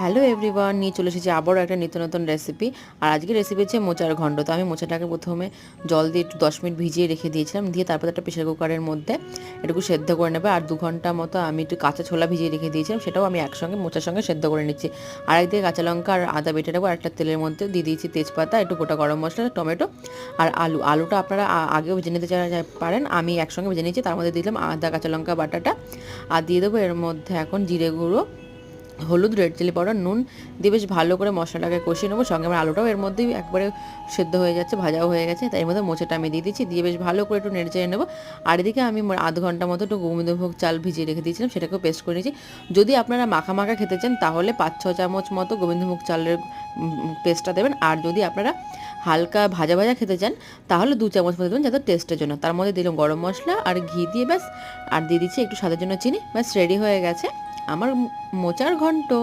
Hello everyone, নিয়ে চলে এসেছি আবারও একটা নিত্য নতুন রেসিপি। আর আজকে রেসিপি হচ্ছে মোচার ঘন্ট। তো আমি মোচাটাকে প্রথমে জল দিয়ে একটু 10 মিনিট ভিজিয়ে রেখে দিয়েছিলাম, দিয়ে তারপর একটা প্রেশার কুকারের মধ্যে এটুকু সেদ্ধ করে নেবে। আর 2 ঘন্টা মতো আমি একটু কাঁচা ছোলা ভিজিয়ে রেখে দিয়েছিলাম, সেটাও আমি একসঙ্গে মোচার সঙ্গে সেদ্ধ করে নিচ্ছি। আর একদিকে কাঁচা লঙ্কা আর আদা বেটে রাখবো। আর একটা তেলের মধ্যে দিয়ে দিয়েছি তেজপাতা, একটু গোটা গরম মশলা, টমেটো আর আলুটা আপনারা আগেও ভেজে নিতে পারেন। আমি একসঙ্গে ভেজে নিয়েছি। তার মধ্যে দিলাম আদা কাঁচা লঙ্কা বাটাটা, আর দিয়ে দেবো এর মধ্যে এখন জিরে গুঁড়ো, হলুদ, রেড চিলি পাউডার, নুন দিয়ে বেশ ভালো করে মশলাটাকে কষিয়ে নেবো। সঙ্গে আমার আলুটাও এর মধ্যেই একবারে সেদ্ধ হয়ে যাচ্ছে, ভাজাও হয়ে গেছে। তাই এর মধ্যে মোচাটা আমি দিয়ে দিচ্ছি, দিয়ে বেশ ভালো করে একটু নেড়ে চেড়ে নেবো। আর এদিকে আমি আধ ঘন্টা মতো একটু গোবিন্দভোগ চাল ভিজিয়ে রেখে দিয়েছিলাম, সেটাকেও পেস্ট করে নিয়েছি। যদি আপনারা মাখা মাখা খেতে চান তাহলে 5-6 চামচ মতো গোবিন্দভোগ চালের পেস্টটা দেবেন। আর যদি আপনারা হালকা ভাজা ভাজা খেতে চান তাহলে 2 চামচ মতো দেবেন, যাতে টেস্টের জন্য। তার মধ্যে দিলাম গরম মশলা আর ঘি দিয়ে ব্যাস, আর দিয়ে দিচ্ছি একটু স্বাদের জন্য চিনি। ব্যাস রেডি হয়ে গেছে আমার মোচার ঘন্ট।